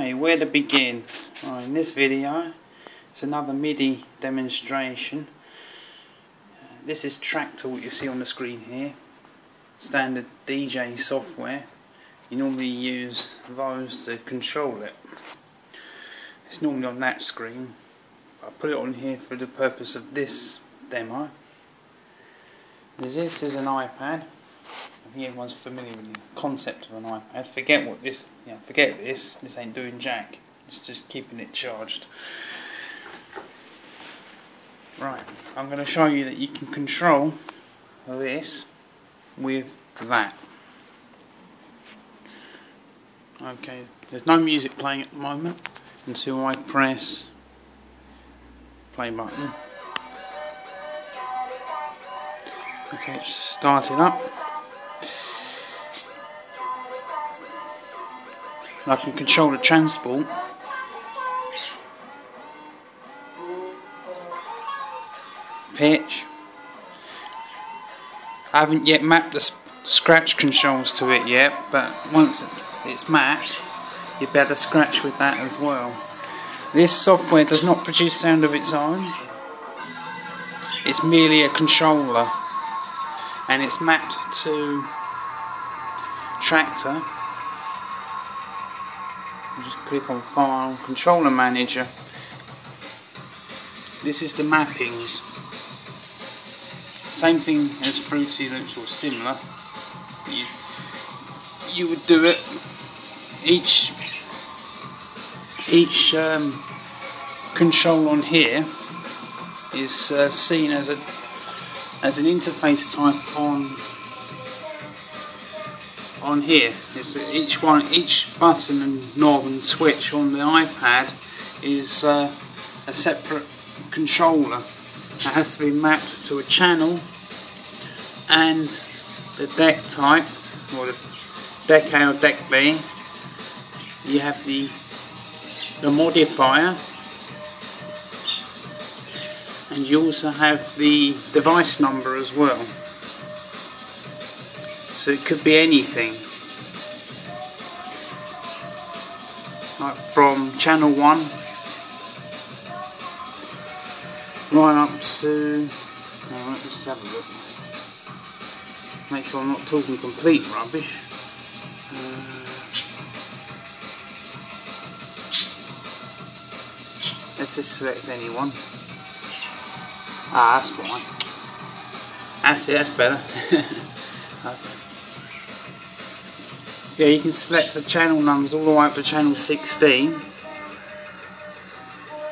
Okay, where to begin? In this video, it's another Midi demonstration. This is Traktor, what you see on the screen here. Standard DJ software. You normally use those to control it. It's normally on that screen. I put it on here for the purpose of this demo. This is an iPad. I think everyone's familiar with the concept of an iPad. Forget this. This ain't doing jack. It's just keeping it charged. Right, I'm going to show you that you can control this with that. Okay, there's no music playing at the moment until I press play button. Okay, it's started up. And I can control the transport. Pitch. I haven't yet mapped the scratch controls to it yet, but once it's mapped, you'd better scratch with that as well. This software does not produce sound of its own. It's merely a controller, and it's mapped to Traktor. Just click on File, Controller Manager. This is the mappings. Same thing as Fruity Loops or similar. You would do it. Each control on here is seen as an interface type on here. It's each button and knob and switch on the iPad is a separate controller. It has to be mapped to a channel and the deck type, or the deck A or deck B. You have the modifier, and you also have the device number as well. So it could be anything, like from channel 1 right up to, let's just have a look, make sure I'm not talking complete rubbish. Let's just select any one. That's fine. That's it, that's better. Okay. Yeah, you can select the channel numbers all the way up to channel 16.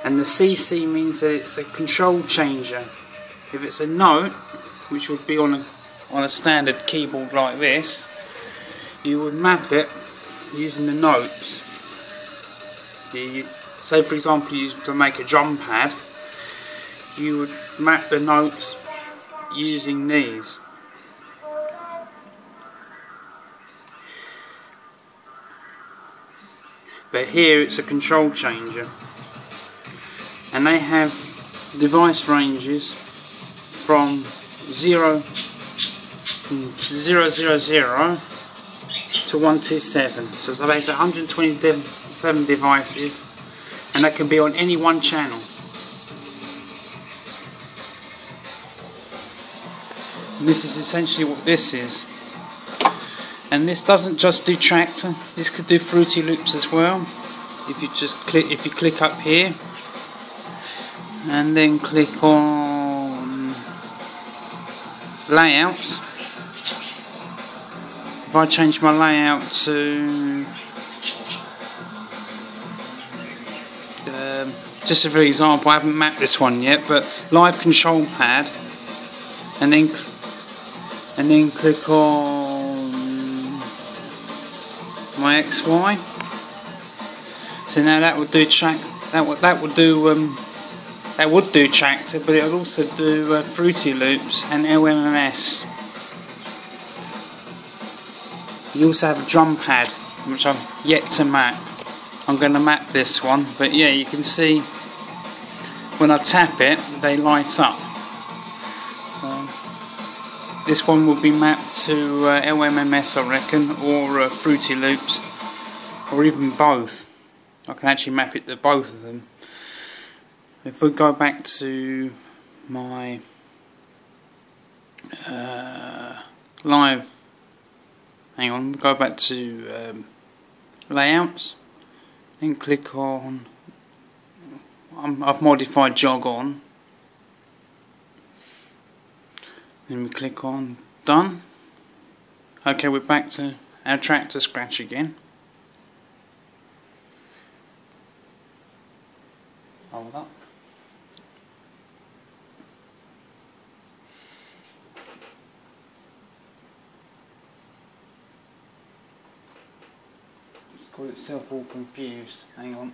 And the CC means that it's a control changer. If it's a note, which would be on a standard keyboard like this, you would map it using the notes. Say for example, to make a drum pad, you would map the notes using these. But here it's a control changer, and they have device ranges from 000 to 127. So it's about 127 devices, and that can be on any one channel. And this is essentially what this is. And this doesn't just do Traktor, this could do Fruity Loops as well. If you click up here and then click on layouts. If I change my layout to just for example, I haven't mapped this one yet, but live control pad, and then click on my XY. So now that would do that would do Traktor, but it would also do Fruity Loops and LMMS. You also have a drum pad, which I've yet to map. I'm going to map this one, but yeah, you can see when I tap it, they light up. So this one will be mapped to LMMS, I reckon, or Fruity Loops, or even both. I can actually map it to both of them. If we go back to my live, hang on, go back to layouts and click on, I've modified jog on, then we click on done. Okay, we're back to our tractor scratch again. Hold up. It's got itself all confused. Hang on.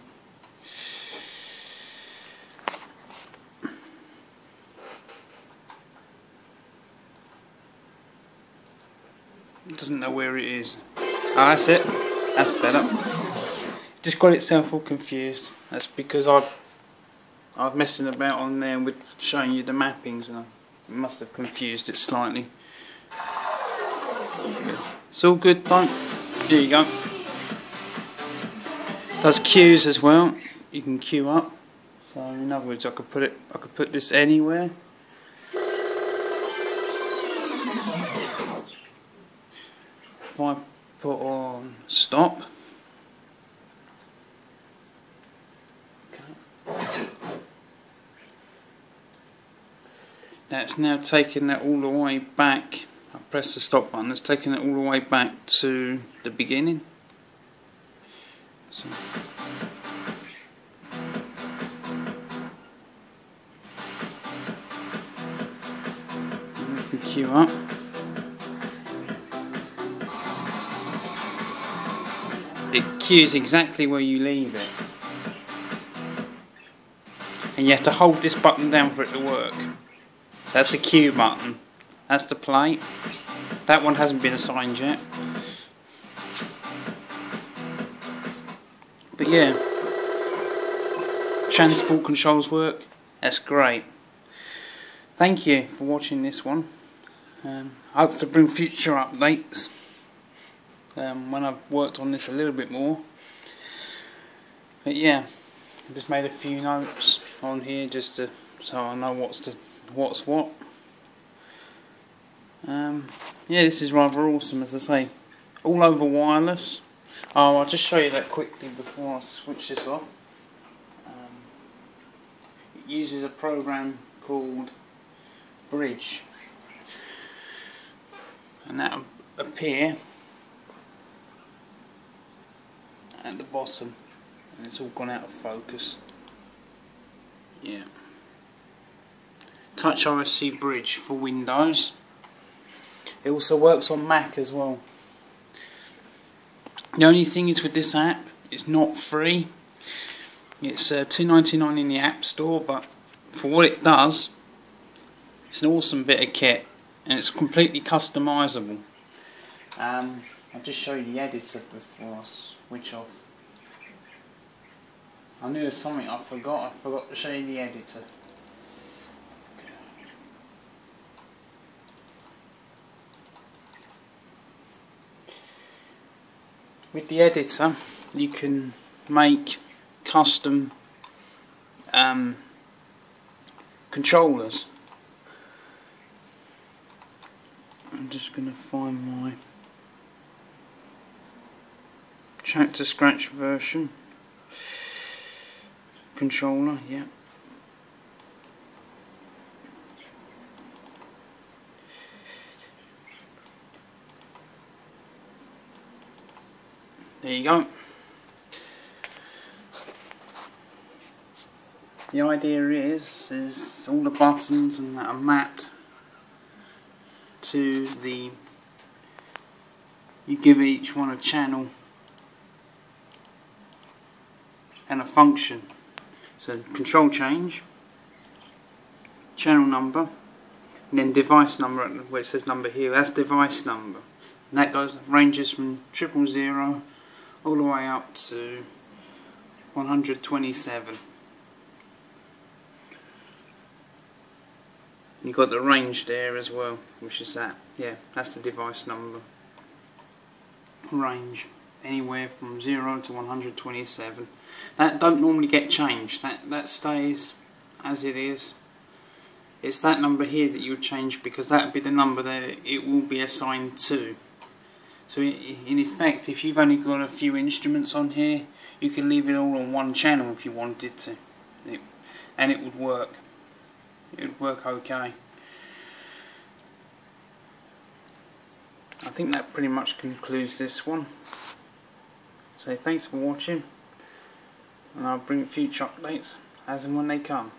It doesn't know where it is. Ah, that's it. That's better. Just got itself all confused. That's because I've messing about on there with showing you the mappings, and I must have confused it slightly. It's all good, don't. Here you go. Does queues as well. You can queue up. So in other words, I could put this anywhere. If I put on stop. That's now taking that all the way back. I press the stop button. It's taking it all the way back to the beginning. So we can queue up. It queues exactly where you leave it, and you have to hold this button down for it to work. That's the queue button. That's the plate. That one hasn't been assigned yet. But yeah, transport controls work. That's great. Thank you for watching this one. I hope to bring future updates when I've worked on this a little bit more. But yeah, I just made a few notes on here just so I know what's what. Yeah, this is rather awesome, as I say. All over wireless. Oh, I'll just show you that quickly before I switch this off. It uses a program called Bridge, and that'll appear at the bottom, and it's all gone out of focus. Yeah. TouchOSC Bridge for Windows. It also works on Mac as well. The only thing is with this app, it's not free. It's $2.99 in the App Store, but for what it does, it's an awesome bit of kit, and it's completely customizable. I'll just show you the editor before I switch off. I knew there's something I forgot to show you the editor. With the editor, you can make custom controllers. I'm just going to find my Traktor Scratch version controller. Yeah. There you go. The idea is all the buttons and that are mapped to the. You give each one a channel and a function. So control change, channel number, and then device number where it says number here. That's device number, and that ranges from 000 all the way up to 127. You've got the range there as well, which is that. Yeah, that's the device number. Range. anywhere from 0 to 127. That don't normally get changed. That stays as it is. It's that number here that you would change, because that would be the number that it will be assigned to. So in effect, if you've only got a few instruments on here, you can leave it all on one channel if you wanted to, and it would work. It would work okay. I think that pretty much concludes this one. So thanks for watching, and I'll bring future updates as and when they come.